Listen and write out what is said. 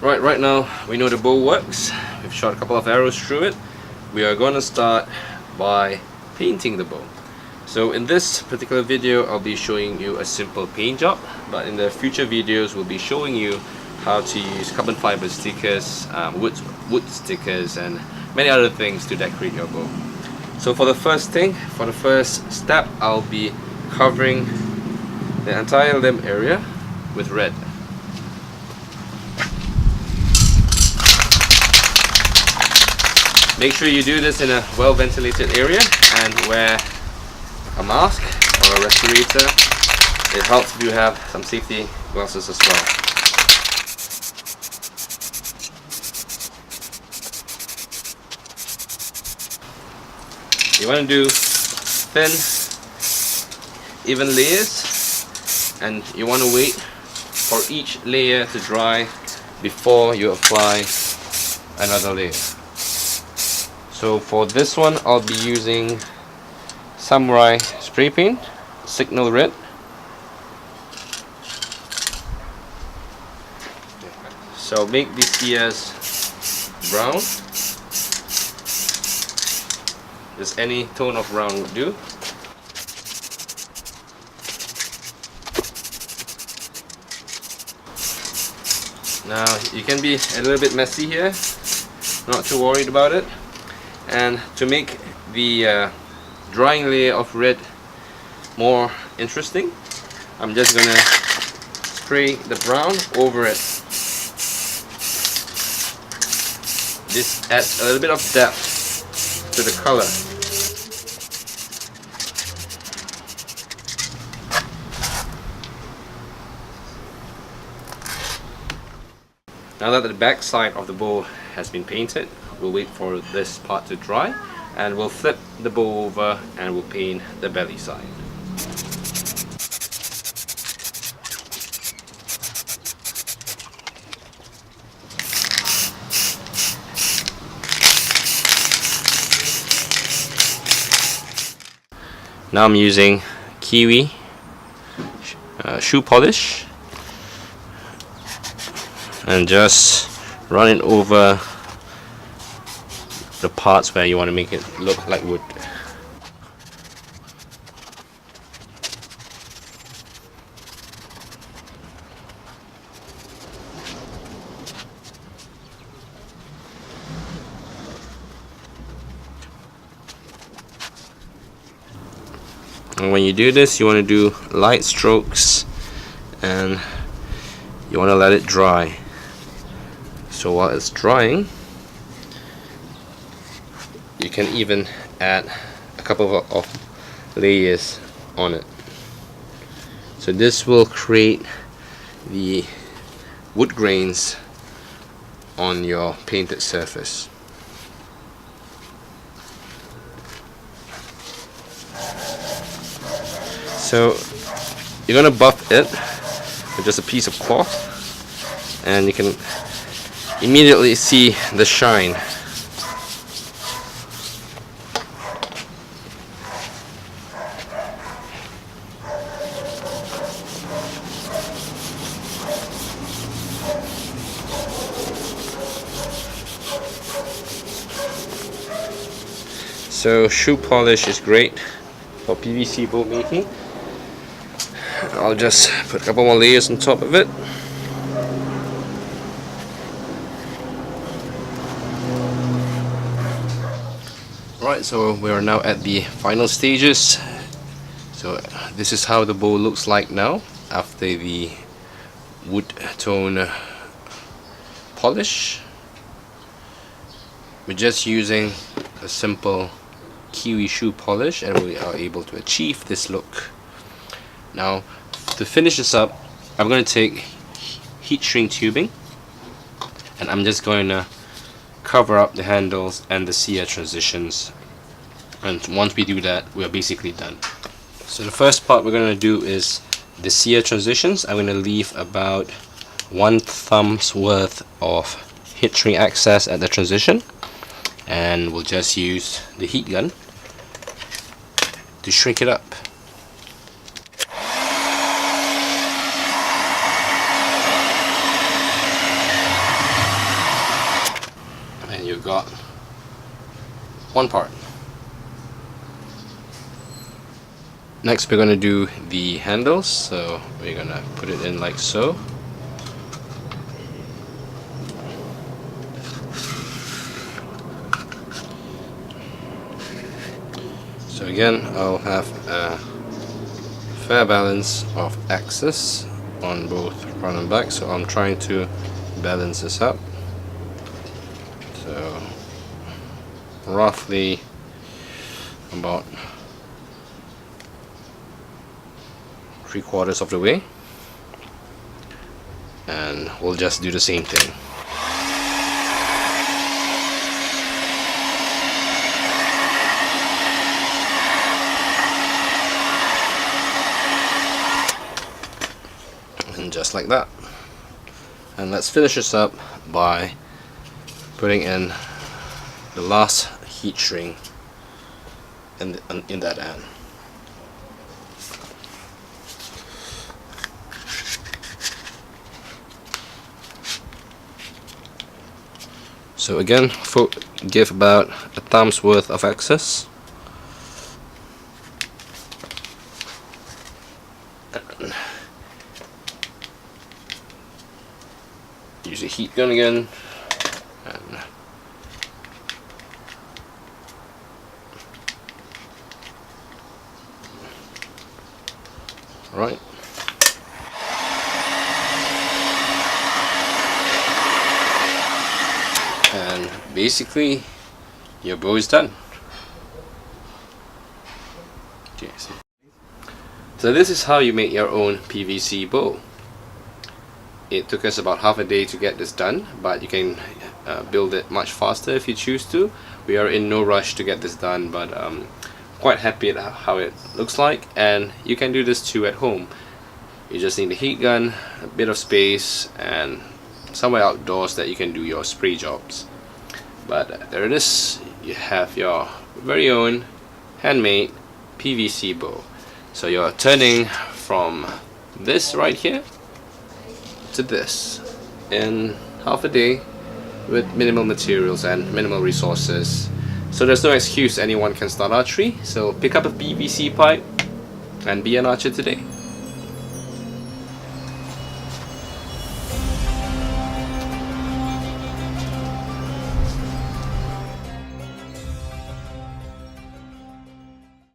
Right now we know the bow works. We've shot a couple of arrows through it. We are going to start by painting the bow. So in this particular video I'll be showing you a simple paint job, but in the future videos we'll be showing you how to use carbon fiber stickers, wood stickers and many other things to decorate your bow. So for the first step, I'll be covering the entire limb area with red. Make sure you do this in a well ventilated area and wear a mask or a respirator. It helps if you have some safety glasses as well. You want to do thin, even layers, and you want to wait for each layer to dry before you apply another layer. So for this one I'll be using Samurai spray paint, signal red. So make these Siyahs brown. Just any tone of brown would do. Now you can be a little bit messy here, not too worried about it. And to make the drying layer of red more interesting, I'm just gonna spray the brown over it. This adds a little bit of depth to the color. Now that the back side of the bow has been painted, we'll wait for this part to dry and we'll flip the bow over and we'll paint the belly side. Now I'm using kiwi shoe polish and just run it over the parts where you want to make it look like wood. And when you do this, you want to do light strokes and you want to let it dry. So while it's drying, you can even add a couple of layers on it. So this will create the wood grains on your painted surface. So you're gonna buff it with just a piece of cloth and you can immediately see the shine. So shoe polish is great for PVC bow making. I'll just put a couple more layers on top of it. Right, so we are now at the final stages. So this is how the bow looks like now after the wood tone polish. We're just using a simple kiwi shoe polish and we are able to achieve this look. Now to finish this up, I'm going to take heat shrink tubing and I'm just going to cover up the handles and the Siyah transitions, and once we do that we're basically done. So the first part we're going to do is the Siyah transitions. I'm going to leave about 1 thumb's worth of heat shrink access at the transition, and we'll just use the heat gun to shrink it up. one part. Next we're going to do the handles, so we're going to put it in like so. So again, I'll have a fair balance of axis on both front and back, so I'm trying to balance this up. So roughly about 3/4 of the way, and we'll just do the same thing. And just like that. And let's finish this up by putting in the last heat shrink in that end. So again, give about a thumb's worth of access. Use a heat gun again. And right. And basically your bow is done. Okay, so this is how you make your own PVC bow. It took us about half a day to get this done, but you can build it much faster if you choose to. We are in no rush to get this done, but quite happy at how it looks like, and you can do this too at home. You just need a heat gun, a bit of space, and somewhere outdoors that you can do your spray jobs. But there it is. You have your very own handmade PVC bow. So you're turning from this right here to this in half a day with minimal materials and minimal resources. So there's no excuse anyone can start archery. So pick up a PVC pipe and be an archer today.